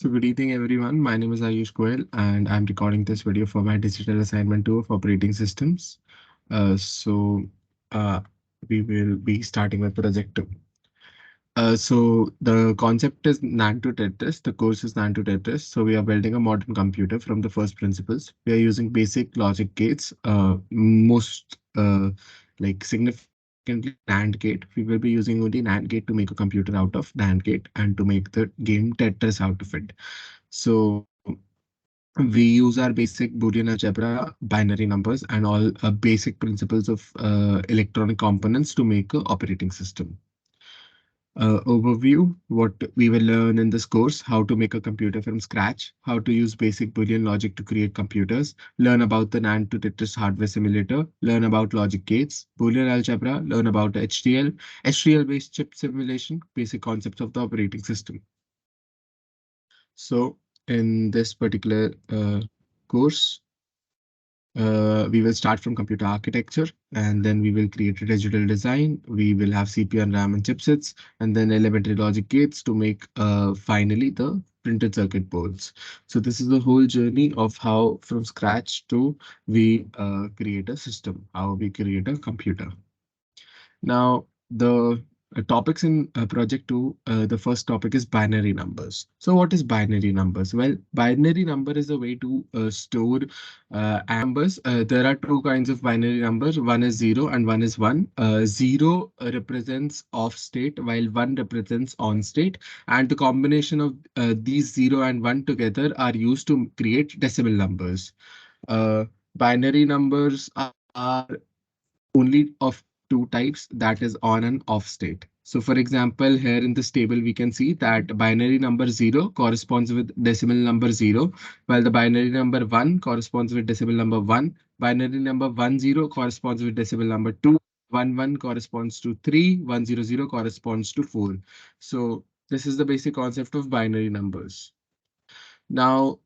So good evening, everyone. My name is Ayush Goel, and I'm recording this video for my digital assignment 2 of operating systems. So we will be starting with project 2. So the concept is NAND to Tetris. The course is NAND to Tetris. So we are building a modern computer from the first principles. We are using basic logic gates, most like significantly NAND gate. We will be using only NAND gate to make a computer out of NAND gate and to make the game Tetris out of it. So we use our basic Boolean algebra, binary numbers, and all basic principles of electronic components to make an operating system. Overview, what we will learn in this course: how to make a computer from scratch, how to use basic Boolean logic to create computers, learn about the NAND to Tetris hardware simulator, learn about logic gates, Boolean algebra, learn about HDL, HDL-based chip simulation, basic concepts of the operating system. So in this particular course, we will start from computer architecture, and then we will create a digital design. We will have CPU and RAM and chipsets, and then elementary logic gates to make finally the printed circuit boards. So this is the whole journey of how from scratch to we create a system, how we create a computer. Now, the topics in project 2, the first topic is binary numbers. So what is binary numbers? Well, binary number is a way to store numbers. There are two kinds of binary numbers. One is 0 and one is 1. 0 represents off state while 1 represents on state. And the combination of these 0 and 1 together are used to create decimal numbers. Uh, Binary numbers are only of two types, that is on and off state. So for example, here in this table, we can see that binary number 0 corresponds with decimal number 0, while the binary number 1 corresponds with decimal number 1. Binary number 10 corresponds with decimal number 2. 11 corresponds to 3. 100 corresponds to 4. So this is the basic concept of binary numbers. Now,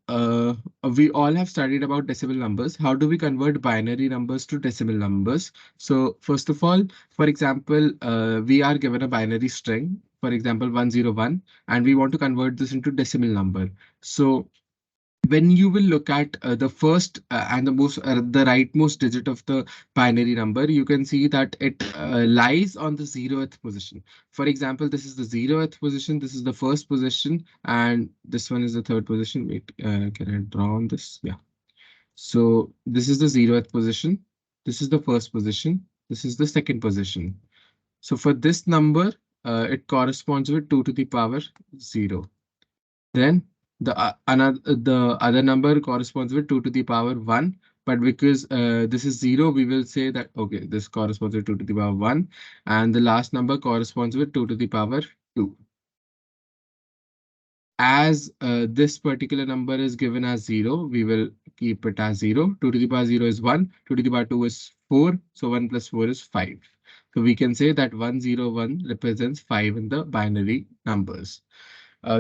we all have studied about decimal numbers. How do we convert binary numbers to decimal numbers? So first of all, for example, we are given a binary string, for example, 101, and we want to convert this into decimal number. So when you will look at the first and the rightmost digit of the binary number, you can see that it lies on the 0th position. For example, this is the 0th position, this is the first position, and this one is the third position. Wait, can I draw on this? Yeah. So this is the 0th position, this is the first position, this is the second position. So for this number, it corresponds with 2 to the power 0. Then the other number corresponds with 2 to the power 1. But because this is 0, we will say that, okay, this corresponds with 2 to the power 1. And the last number corresponds with 2 to the power 2. As this particular number is given as 0, we will keep it as 0. 2 to the power 0 is 1. 2 to the power 2 is 4. So 1 plus 4 is 5. So we can say that 101 represents 5 in the binary numbers.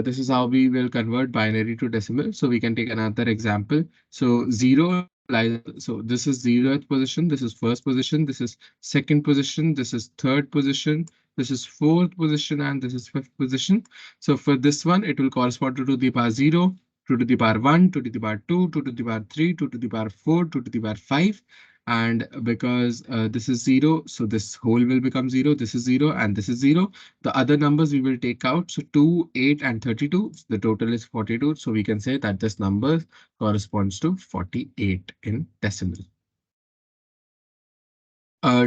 This is how we will convert binary to decimal. So we can take another example. So 0 lies, so this is 0th position, this is first position, this is second position, this is third position, this is fourth position, and this is fifth position. So for this one, it will correspond to 2 to the power 0, 2 to the power 1, 2 to the power 2, 2 to the power 3, 2 to the power 4, 2 to the power 5. And because this is 0, so this whole will become 0, this is 0, and this is 0. The other numbers we will take out. So 2, 8, and 32. The total is 42. So we can say that this number corresponds to 48 in decimal.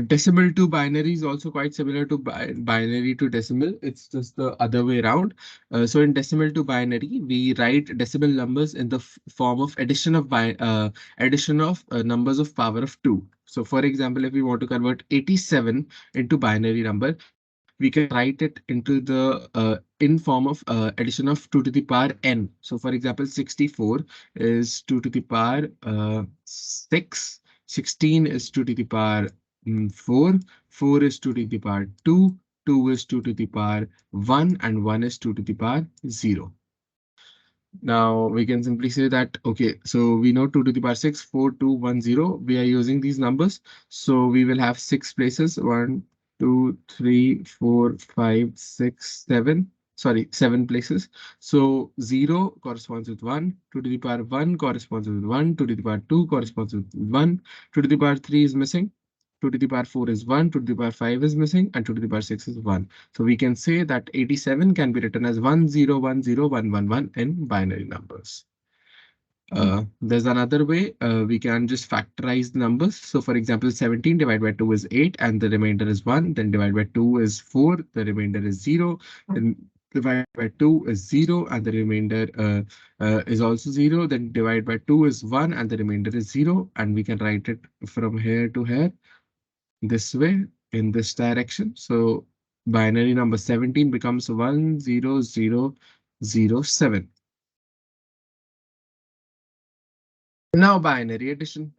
Decimal to binary is also quite similar to binary to decimal. It's just the other way around. So in decimal to binary, we write decimal numbers in the form of addition of numbers of power of 2. So for example, if we want to convert 87 into binary number, we can write it into the in form of addition of 2 to the power n. So for example, 64 is 2 to the power 6. 16 is 2 to the power 4. 4 is 2 to the power 2. 2 is 2 to the power 1, and 1 is 2 to the power 0. Now we can simply say that, okay, so we know 2 to the power 6, 4, 2, 1, 0. We are using these numbers. So we will have 6 places: 1, 2, 3, 4, 5, 6, 7. sorry, 7 places. So 0 corresponds with 1, 2 to the power 1 corresponds with 1, 2 to the power 2 corresponds with 1, 2 to the power 3 is missing, 2 to the power 4 is 1, 2 to the power 5 is missing, and 2 to the power 6 is 1. So we can say that 87 can be written as 1010111 in binary numbers. There's another way we can just factorize the numbers. So for example, 17 divided by 2 is 8 and the remainder is 1. Then divided by 2 is 4, the remainder is 0. Then divided by 2 is 0 and the remainder is also 0. Then divided by 2 is 1 and the remainder is 0. And we can write it from here to here this way in this direction. So binary number 17 becomes 10007. Now, binary addition.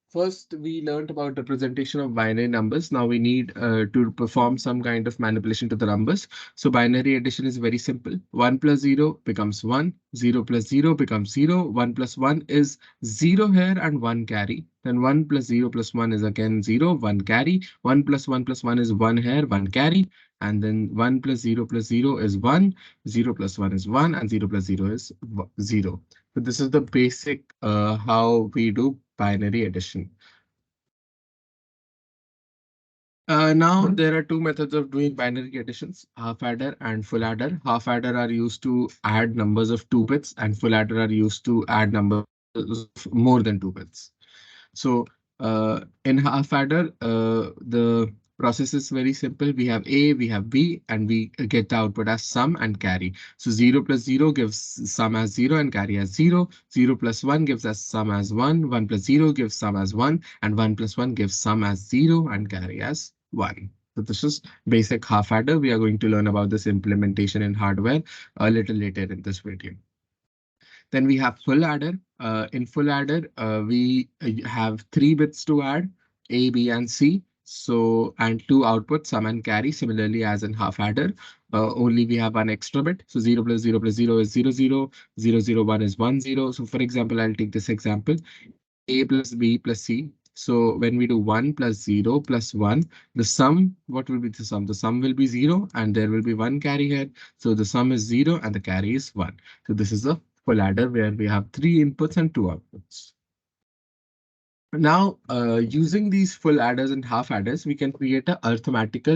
First, we learned about representation of binary numbers. Now we need to perform some kind of manipulation to the numbers. So binary addition is very simple. 1 plus 0 becomes 1. 0 plus 0 becomes 0. 1 plus 1 is 0 here and 1 carry. Then 1 plus 0 plus 1 is again 0, 1 carry. 1 plus 1 plus 1 is 1 here, 1 carry. And then 1 plus 0 is 1. 0 plus 1 is 1 and 0 plus 0 is 0. So this is the basic how we do binary addition. Now there are two methods of doing binary additions, half adder and full adder. Half adder are used to add numbers of 2 bits and full adder are used to add numbers of more than 2 bits. So in half adder, the process is very simple. We have A, we have B, and we get the output as sum and carry. So 0 plus 0 gives sum as 0 and carry as 0. 0 plus 1 gives us sum as 1. 1 plus 0 gives sum as 1. And 1 plus 1 gives sum as 0 and carry as 1. So this is basic half adder. We are going to learn about this implementation in hardware a little later in this video. Then we have full adder. In full adder, we have 3 bits to add, A, B, and C. So, and 2 outputs, sum and carry, similarly as in half adder. Only we have one extra bit. So 0 plus 0 plus 0 is 0, 0. 0, 0, 1 is 1, 0. So for example, I'll take this example. A plus B plus C. So when we do 1 plus 0 plus 1, the sum, what will be the sum? The sum will be 0 and there will be 1 carry here. So the sum is 0 and the carry is 1. So this is a full adder where we have 3 inputs and 2 outputs. Now, using these full adders and half adders, we can create a arithmetic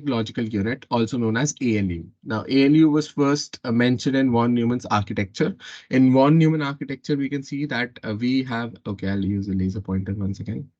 logical unit, also known as ALU. Now, ALU was first mentioned in von Neumann's architecture. In von Neumann architecture, we can see that we have, okay, I'll use a laser pointer once again.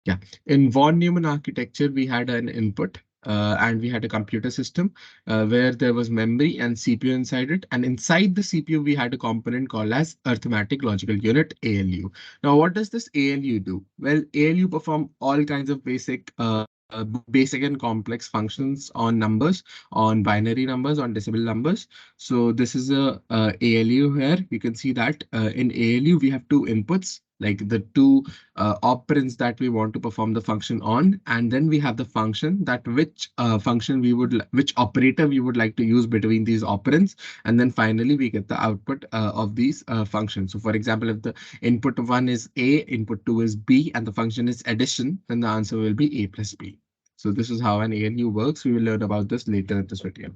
Yeah, in von Neumann architecture, we had an input and we had a computer system where there was memory and CPU inside it. And inside the CPU, we had a component called as arithmetic logical unit, ALU. Now, what does this ALU do? Well, ALU perform all kinds of basic and complex functions on numbers, on binary numbers, on decimal numbers. So this is a ALU here. You can see that in ALU, we have 2 inputs, like the 2 operands that we want to perform the function on, and then we have the function that which which operator we would like to use between these operands, and then finally we get the output of these functions. So for example, if the input 1 is A, input 2 is B, and the function is addition, then the answer will be A plus B. So this is how an ALU works. We will learn about this later in this video.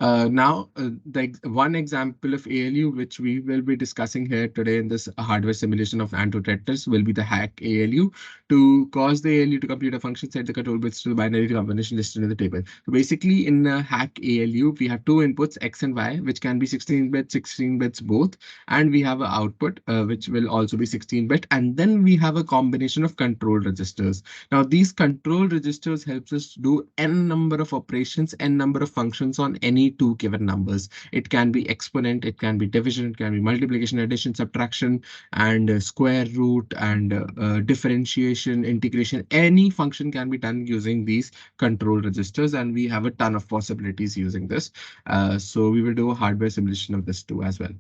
Now, the one example of ALU, which we will be discussing here today in this hardware simulation of antidetectors, will be the hack ALU. To cause the ALU to compute a function, set the control bits to the binary combination listed in the table. So basically, in hack ALU, we have 2 inputs, X and Y, which can be 16-bit, 16 bits both. And we have an output, which will also be 16-bit. And then we have a combination of control registers. Now, these control registers helps us do n number of operations, n number of functions on any 2 given numbers. It can be exponent, it can be division, it can be multiplication, addition, subtraction, and square root, and differentiation, integration. Any function can be done using these control registers, and we have a ton of possibilities using this. So we will do a hardware simulation of this too as well.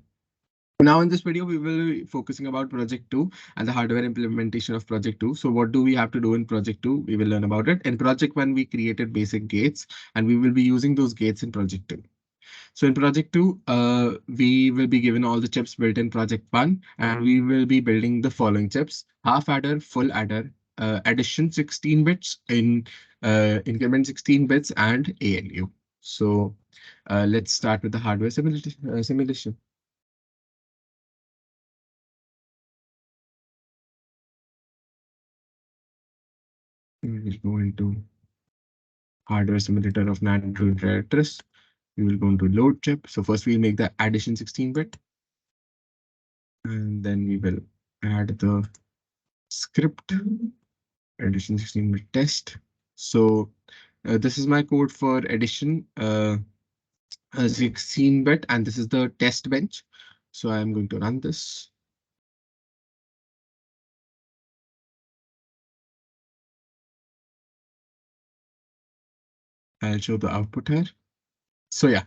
Now in this video, we will be focusing about project 2 and the hardware implementation of project 2. So what do we have to do in project 2? We will learn about it. In project 1, we created basic gates, and we will be using those gates in project 2. So in project 2, we will be given all the chips built in project 1, and we will be building the following chips: half adder, full adder, addition 16 bits, in increment 16 bits, and ALU. So let's start with the hardware simulation. We will go into hardware simulator of natural characters. We will go into load chip. So first we'll make the addition 16 bit, and then we will add the script addition 16 bit test. So this is my code for addition 16 bit, and this is the test bench. So I'm going to run this. I'll show the output here. So yeah,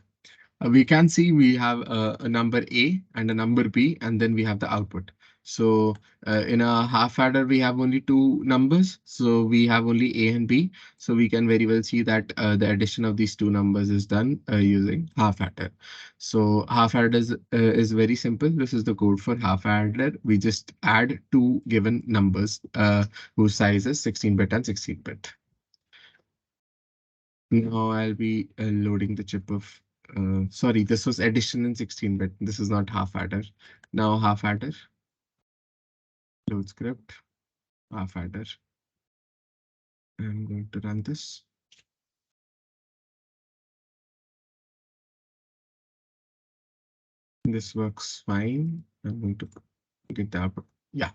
we can see we have a number A and a number B, and then we have the output. So in a half adder, we have only two numbers. So we have only A and B. So we can very well see that the addition of these two numbers is done using half adder. So half adder is very simple. This is the code for half adder. We just add two given numbers whose size is 16-bit and 16-bit. Now I'll be loading the chip of, sorry, this was addition in 16-bit. This is not half adder. Now half adder, load script, half adder. I'm going to run this. This works fine. I'm going to get the output. Yeah.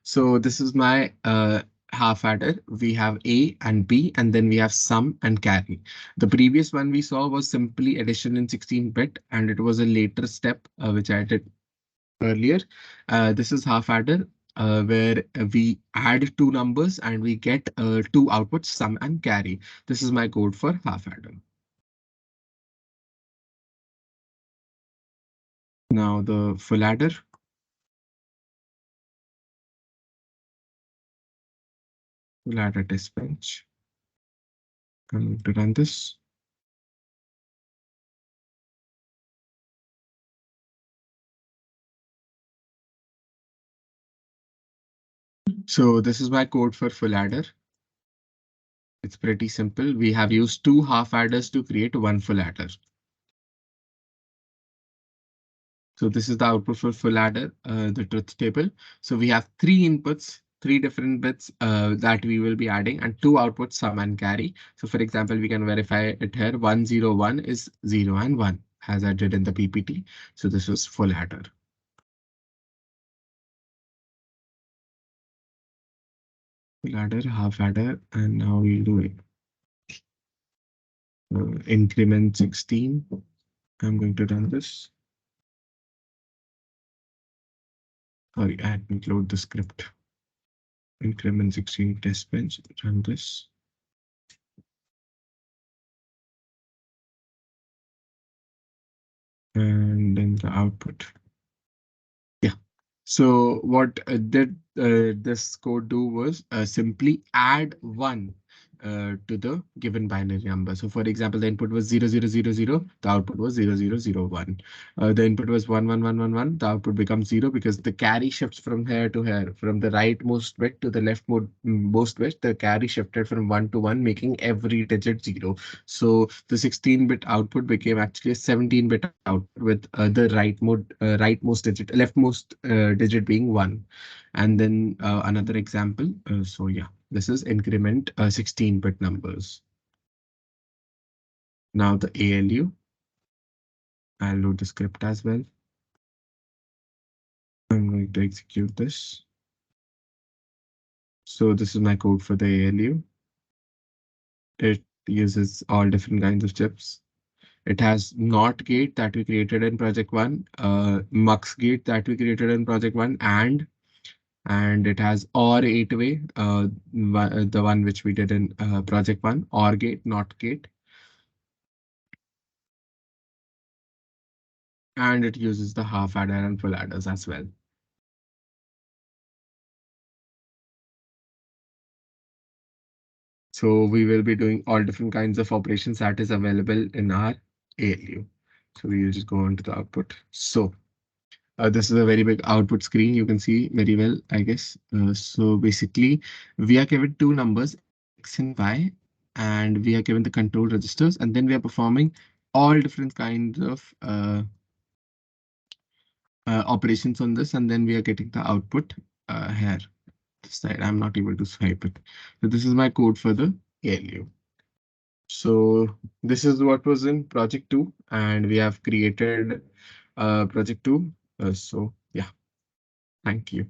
So this is my half adder. We have A and B, and then we have sum and carry. The previous one we saw was simply addition in 16-bit, and it was a later step which I did earlier. This is half adder, where we add two numbers and we get two outputs, sum and carry. This is my code for half adder. Now the full adder. Full adder test bench. I'm going to run this. So this is my code for full adder. It's pretty simple. We have used two half adders to create one full adder. So this is the output for full adder, the truth table. So we have three inputs, three different bits that we will be adding, and two outputs, sum and carry. So for example, we can verify it here. 101 is 0 and 1, as I did in the PPT. So this was full adder. Full adder, half adder, and now we'll do it. Increment 16. I'm going to run this. Sorry, I had to load the script. Increment 16 test bench, run this. And then the output. Yeah. So what did this code do was simply add 1 to the given binary number. So for example, the input was 0000, the output was 0001. The input was 11111, the output becomes 0 because the carry shifts from here to here, from the rightmost bit to the leftmost bit. The carry shifted from 1 to 1, making every digit 0. So the 16-bit output became actually a 17-bit output with the rightmost digit, leftmost digit being 1. And then another example. So yeah, this is increment 16-bit numbers. Now the ALU. I'll load the script as well. I'm going to execute this. So this is my code for the ALU. It uses all different kinds of chips. It has NOT gate that we created in project 1, MUX gate that we created in project 1, and it has OR 8-way, the one which we did in project 1, OR gate, NOT gate. And it uses the half adder and full adders as well. So we will be doing all different kinds of operations that is available in our ALU. So we will just go on to the output. So This is a very big output screen. You can see very well, I guess. So basically, we are given two numbers, X and Y, and we are given the control registers, and then we are performing all different kinds of operations on this, and then we are getting the output here. This side, I'm not able to swipe it. So this is my code for the ALU. So this is what was in project 2, and we have created project 2. So yeah, thank you.